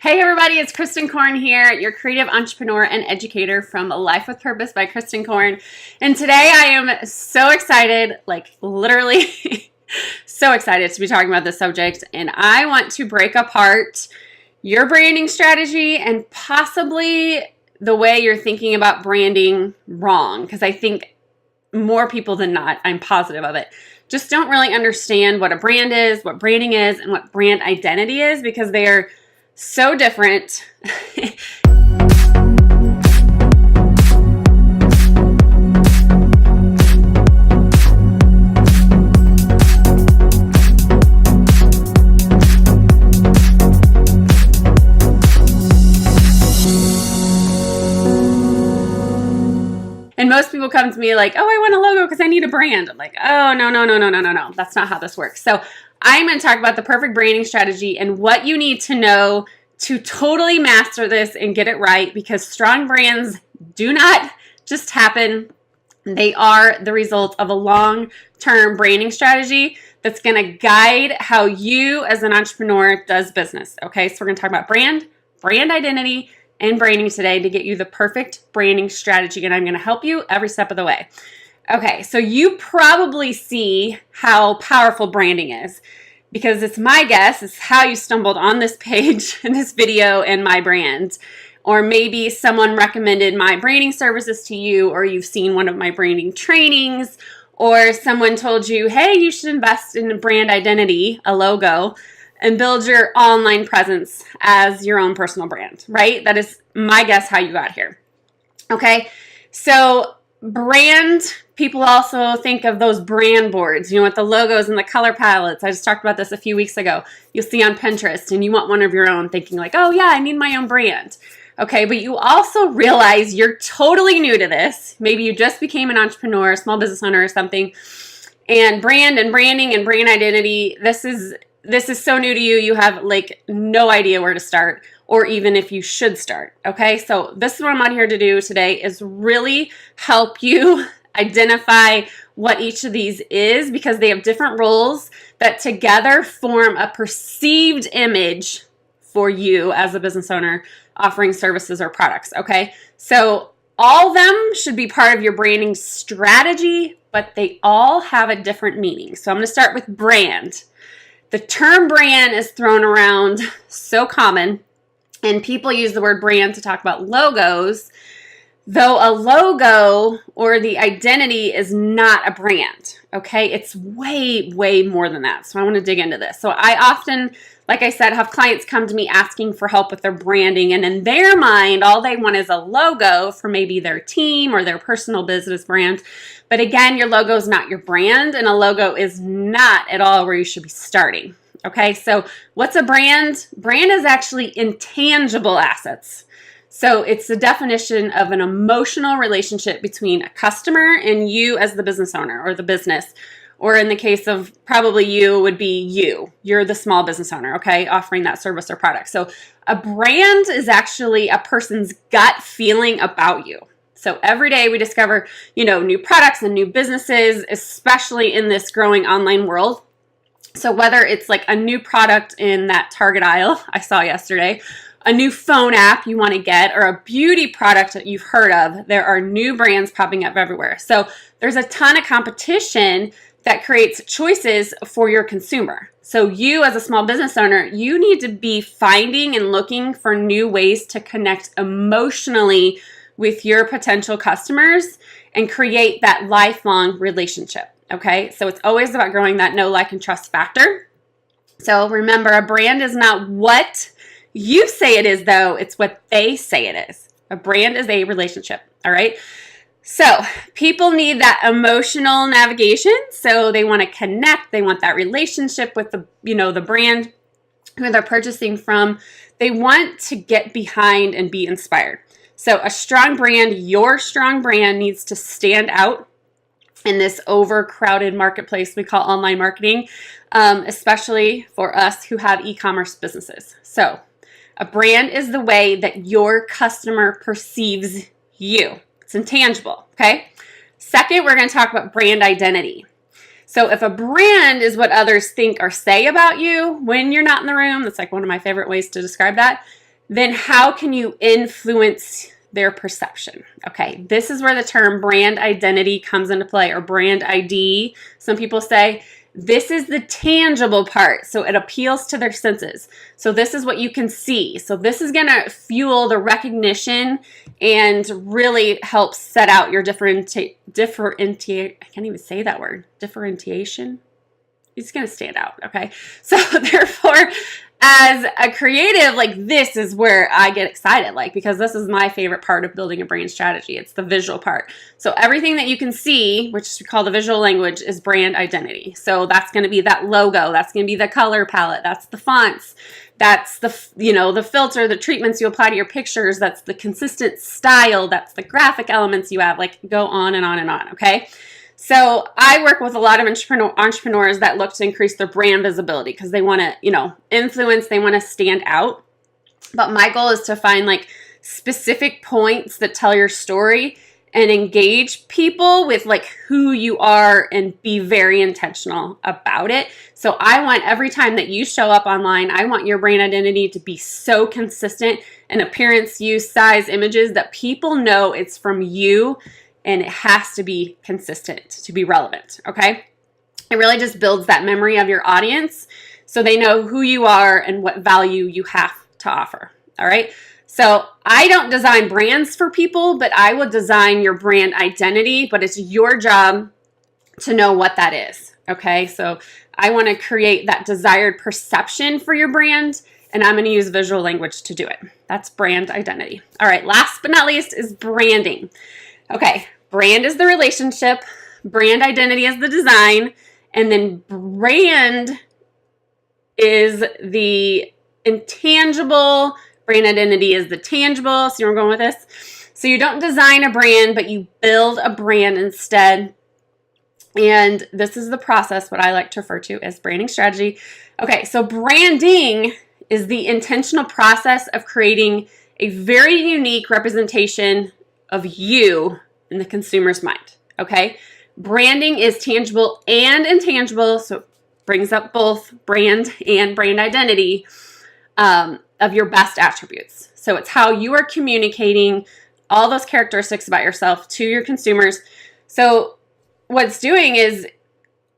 Hey everybody, it's Kristin Korn here, your creative entrepreneur and educator from Life with Purpose by Kristin Korn. And today I am so excited, like literally so excited to be talking about this subject. And I want to break apart your branding strategy and possibly the way you're thinking about branding wrong. Because I think more people than not, I'm positive of it, just don't really understand what a brand is, what branding is, and what brand identity is, because they are so different. And most people come to me like, oh, I want a logo because I need a brand. I'm like, oh, no. That's not how this works. So I'm going to talk about the perfect branding strategy and what you need to know to totally master this and get it right, because strong brands do not just happen. They are the result of a long-term branding strategy that's going to guide how you as an entrepreneur does business. Okay, so we're going to talk about brand identity, and branding today to get you the perfect branding strategy, and I'm going to help you every step of the way. Okay, so you probably see how powerful branding is, because it's my guess it's how you stumbled on this page and this video and my brand. Or maybe someone recommended my branding services to you, or you've seen one of my branding trainings, or someone told you, hey, you should invest in a brand identity, a logo, and build your online presence as your own personal brand, right? That is my guess how you got here. Okay, so brand, people also think of those brand boards, with the logos and the color palettes. I just talked about this a few weeks ago. You'll see on Pinterest, and you want one of your own, thinking like, oh yeah, I need my own brand. Okay, but you also realize you're totally new to this. Maybe you just became an entrepreneur, a small business owner or something, and brand and branding and brand identity, this is so new to you, you have like no idea where to start, or even if you should start, okay? So this is what I'm out here to do today, is really help you identify what each of these is, because they have different roles that together form a perceived image for you as a business owner offering services or products, okay? So all of them should be part of your branding strategy, but they all have a different meaning. So I'm gonna start with brand. The term brand is thrown around so common, and people use the word brand to talk about logos, though a logo or the identity is not a brand, okay? It's way, way more than that. So I want to dig into this. So I often, like I said, have clients come to me asking for help with their branding, and in their mind, all they want is a logo for maybe their team or their personal business brand. But again, your logo is not your brand, and a logo is not at all where you should be starting. Okay, so what's a brand? Brand is actually intangible assets. So it's the definition of an emotional relationship between a customer and you as the business owner or the business. Or in the case of probably you, would be you. You're the small business owner, okay, offering that service or product. So a brand is actually a person's gut feeling about you. So every day we discover, new products and new businesses, especially in this growing online world. So whether it's like a new product in that Target aisle I saw yesterday, a new phone app you want to get, or a beauty product that you've heard of, there are new brands popping up everywhere. So there's a ton of competition that creates choices for your consumer. So you as a small business owner, you need to be finding and looking for new ways to connect emotionally with your potential customers and create that lifelong relationship, okay? So it's always about growing that know, like, and trust factor. So remember, a brand is not what you say it is, though. It's what they say it is. A brand is a relationship, all right? So people need that emotional navigation. So they want to connect. They want that relationship with the brand who they're purchasing from. They want to get behind and be inspired. So a strong brand, your strong brand, needs to stand out in this overcrowded marketplace we call online marketing, especially for us who have e-commerce businesses. So a brand is the way that your customer perceives you. It's intangible, okay? Second, we're going to talk about brand identity. So if a brand is what others think or say about you when you're not in the room, that's like one of my favorite ways to describe that, then how can you influence their perception? Okay, this is where the term brand identity comes into play, or brand ID, some people say. This is the tangible part, so it appeals to their senses. So this is what you can see. So this is going to fuel the recognition and really help set out your differentiation. I can't even say that word. Differentiation. It's going to stand out, okay? So therefore, as a creative, like, this is where I get excited, like, because this is my favorite part of building a brand strategy. It's the visual part. So everything that you can see, which we call the visual language, is brand identity. So that's going to be that logo. That's going to be the color palette. That's the fonts. That's the, the filter, the treatments you apply to your pictures. That's the consistent style. That's the graphic elements you have. Like, go on and on and on, okay? So I work with a lot of entrepreneurs that look to increase their brand visibility because they want to, influence, they want to stand out. But my goal is to find like specific points that tell your story and engage people with like who you are and be very intentional about it. So I want every time that you show up online, I want your brand identity to be so consistent in appearance, use, size, images that people know it's from you. And it has to be consistent to be relevant, okay? It really just builds that memory of your audience so they know who you are and what value you have to offer, all right? So I don't design brands for people, but I will design your brand identity, but it's your job to know what that is, okay? So I want to create that desired perception for your brand, and I'm going to use visual language to do it. That's brand identity. All right, last but not least is branding. Okay, brand is the relationship, brand identity is the design, and then brand is the intangible, brand identity is the tangible. See where I'm going with this? So you don't design a brand, but you build a brand instead. And this is the process, what I like to refer to as branding strategy. Okay, so branding is the intentional process of creating a very unique representation of you in the consumer's mind, okay? Branding is tangible and intangible, so it brings up both brand and brand identity of your best attributes. So it's how you are communicating all those characteristics about yourself to your consumers. So what it's doing is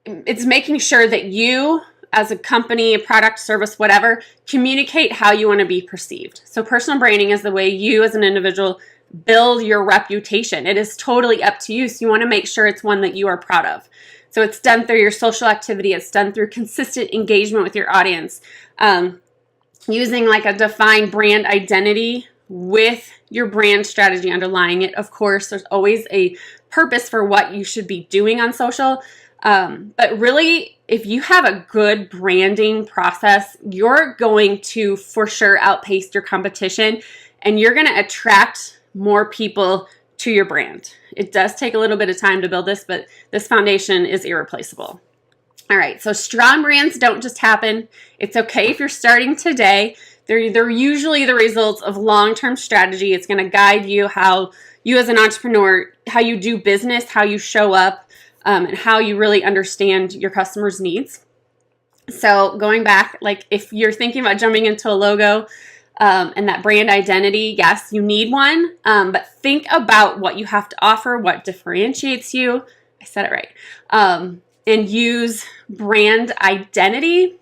it's making sure that you, as a company, a product, service, whatever, communicate how you want to be perceived. So personal branding is the way you as an individual build your reputation. It is totally up to you. So you want to make sure it's one that you are proud of. So it's done through your social activity. It's done through consistent engagement with your audience. Using like a defined brand identity with your brand strategy underlying it. Of course, there's always a purpose for what you should be doing on social. But really, if you have a good branding process, you're going to for sure outpace your competition, and you're going to attract more people to your brand. It does take a little bit of time to build this, but this foundation is irreplaceable. All right, so strong brands don't just happen. It's okay if you're starting today. They're usually the results of long-term strategy. It's going to guide you how you as an entrepreneur, how you do business, how you show up, and how you really understand your customers' needs. So going back, like if you're thinking about jumping into a logo, and that brand identity, yes, you need one, but think about what you have to offer, what differentiates you. I said it right. And use brand identity,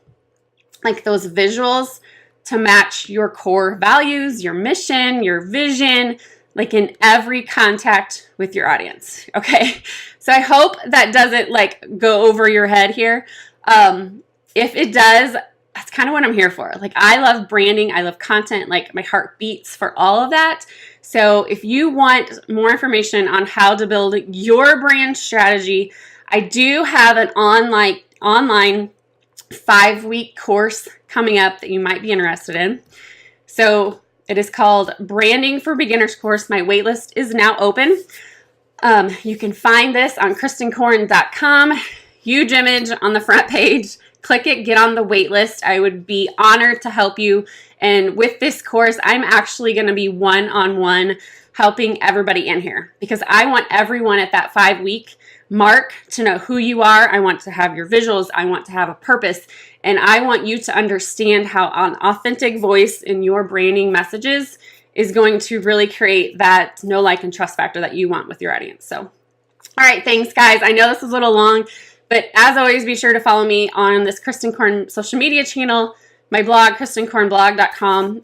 like those visuals, to match your core values, your mission, your vision, like in every contact with your audience, okay? So I hope that doesn't like go over your head here. If it does, that's kind of what I'm here for. Like, I love branding. I love content. Like, my heart beats for all of that. So if you want more information on how to build your brand strategy, I do have an online 5-week course coming up that you might be interested in. So it is called Branding for Beginners course. My waitlist is now open. You can find this on KristinKorn.com. Huge image on the front page. Click it, get on the wait list. I would be honored to help you. And with this course, I'm actually going to be one-on-one helping everybody in here because I want everyone at that 5-week mark to know who you are. I want to have your visuals. I want to have a purpose. And I want you to understand how an authentic voice in your branding messages is going to really create that know, like, and trust factor that you want with your audience. So, all right, thanks, guys. I know this was a little long, but as always, be sure to follow me on this Kristin Korn social media channel, my blog, KristinKornblog.com.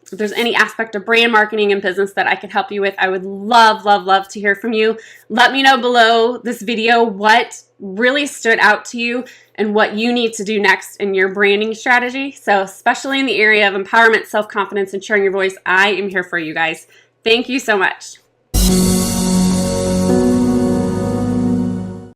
If there's any aspect of brand marketing and business that I can help you with, I would love, love, love to hear from you. Let me know below this video what really stood out to you and what you need to do next in your branding strategy. So especially in the area of empowerment, self-confidence, and sharing your voice, I am here for you guys. Thank you so much.